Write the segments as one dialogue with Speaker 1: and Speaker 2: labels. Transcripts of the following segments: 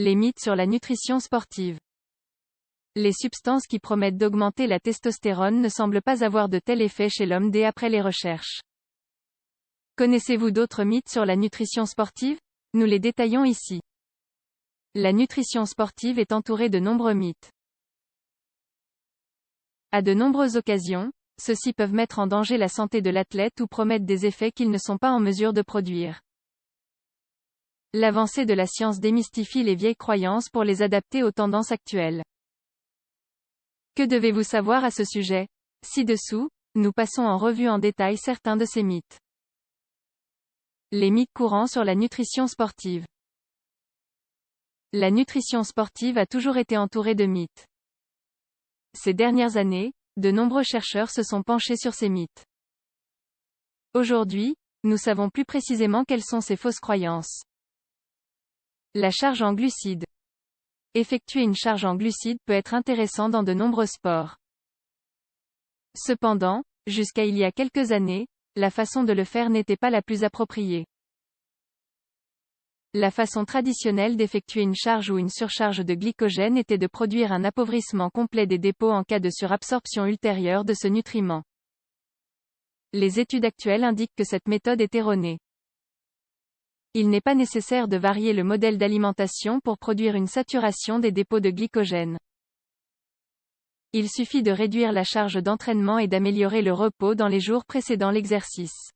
Speaker 1: Les mythes sur la nutrition sportive. Les substances qui promettent d'augmenter la testostérone ne semblent pas avoir de tel effet chez l'homme dès après les recherches. Connaissez-vous d'autres mythes sur la nutrition sportive? Nous les détaillons ici. La nutrition sportive est entourée de nombreux mythes. À de nombreuses occasions, ceux-ci peuvent mettre en danger la santé de l'athlète ou promettre des effets qu'ils ne sont pas en mesure de produire. L'avancée de la science démystifie les vieilles croyances pour les adapter aux tendances actuelles. Que devez-vous savoir à ce sujet? Ci-dessous, nous passons en revue en détail certains de ces mythes. Les mythes courants sur la nutrition sportive. La nutrition sportive a toujours été entourée de mythes. Ces dernières années, de nombreux chercheurs se sont penchés sur ces mythes. Aujourd'hui, nous savons plus précisément quelles sont ces fausses croyances. La charge en glucides. Effectuer une charge en glucides peut être intéressant dans de nombreux sports. Cependant, jusqu'à il y a quelques années, la façon de le faire n'était pas la plus appropriée. La façon traditionnelle d'effectuer une charge ou une surcharge de glycogène était de produire un appauvrissement complet des dépôts en cas de surabsorption ultérieure de ce nutriment. Les études actuelles indiquent que cette méthode est erronée. Il n'est pas nécessaire de varier le modèle d'alimentation pour produire une saturation des dépôts de glycogène. Il suffit de réduire la charge d'entraînement et d'améliorer le repos dans les jours précédant l'exercice.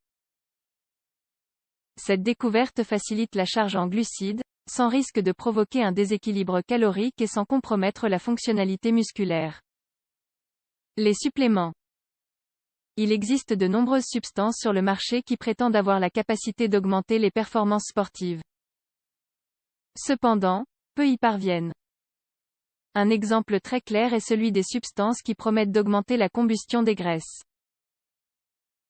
Speaker 1: Cette découverte facilite la charge en glucides, sans risque de provoquer un déséquilibre calorique et sans compromettre la fonctionnalité musculaire. Les suppléments. Il existe de nombreuses substances sur le marché qui prétendent avoir la capacité d'augmenter les performances sportives. Cependant, peu y parviennent. Un exemple très clair est celui des substances qui promettent d'augmenter la combustion des graisses.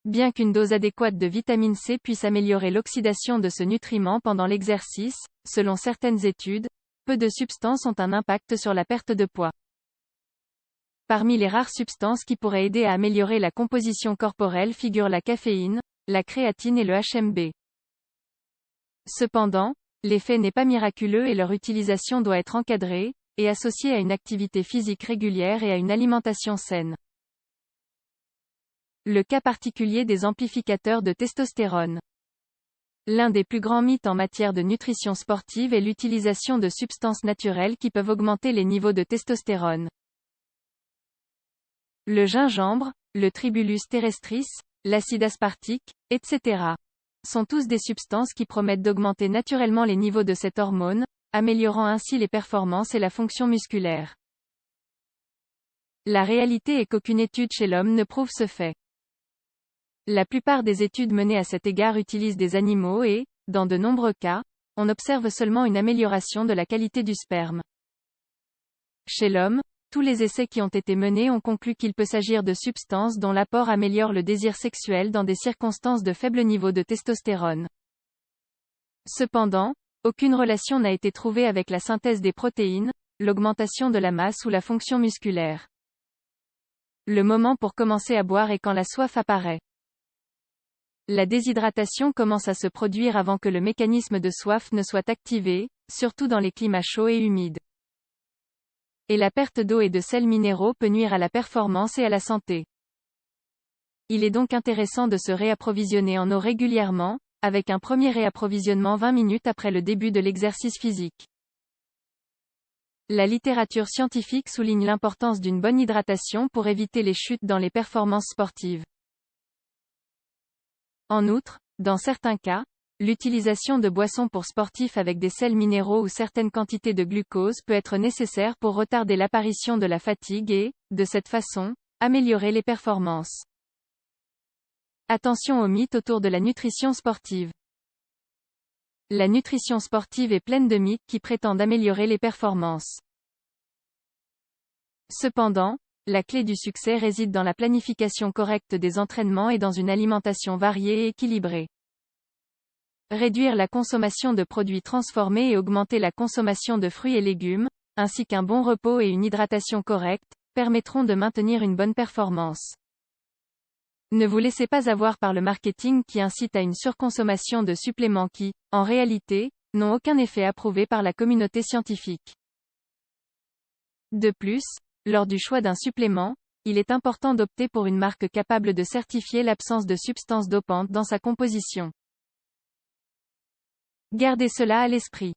Speaker 1: Bien qu'une dose adéquate de vitamine C puisse améliorer l'oxydation de ce nutriment pendant l'exercice, selon certaines études, peu de substances ont un impact sur la perte de poids. Parmi les rares substances qui pourraient aider à améliorer la composition corporelle figurent la caféine, la créatine et le HMB. Cependant, l'effet n'est pas miraculeux et leur utilisation doit être encadrée, et associée à une activité physique régulière et à une alimentation saine. Le cas particulier des amplificateurs de testostérone. L'un des plus grands mythes en matière de nutrition sportive est l'utilisation de substances naturelles qui peuvent augmenter les niveaux de testostérone. Le gingembre, le Tribulus terrestris, l'acide aspartique, etc. sont tous des substances qui promettent d'augmenter naturellement les niveaux de cette hormone, améliorant ainsi les performances et la fonction musculaire. La réalité est qu'aucune étude chez l'homme ne prouve ce fait. La plupart des études menées à cet égard utilisent des animaux et, dans de nombreux cas, on observe seulement une amélioration de la qualité du sperme. Chez l'homme, tous les essais qui ont été menés ont conclu qu'il peut s'agir de substances dont l'apport améliore le désir sexuel dans des circonstances de faible niveau de testostérone. Cependant, aucune relation n'a été trouvée avec la synthèse des protéines, l'augmentation de la masse ou la fonction musculaire. Le moment pour commencer à boire est quand la soif apparaît. La déshydratation commence à se produire avant que le mécanisme de soif ne soit activé, surtout dans les climats chauds et humides. Et la perte d'eau et de sels minéraux peut nuire à la performance et à la santé. Il est donc intéressant de se réapprovisionner en eau régulièrement, avec un premier réapprovisionnement 20 minutes après le début de l'exercice physique. La littérature scientifique souligne l'importance d'une bonne hydratation pour éviter les chutes dans les performances sportives. En outre, dans certains cas, l'utilisation de boissons pour sportifs avec des sels minéraux ou certaines quantités de glucose peut être nécessaire pour retarder l'apparition de la fatigue et, de cette façon, améliorer les performances. Attention aux mythes autour de la nutrition sportive. La nutrition sportive est pleine de mythes qui prétendent améliorer les performances. Cependant, la clé du succès réside dans la planification correcte des entraînements et dans une alimentation variée et équilibrée. Réduire la consommation de produits transformés et augmenter la consommation de fruits et légumes, ainsi qu'un bon repos et une hydratation correcte, permettront de maintenir une bonne performance. Ne vous laissez pas avoir par le marketing qui incite à une surconsommation de suppléments qui, en réalité, n'ont aucun effet approuvé par la communauté scientifique. De plus, lors du choix d'un supplément, il est important d'opter pour une marque capable de certifier l'absence de substances dopantes dans sa composition. Gardez cela à l'esprit.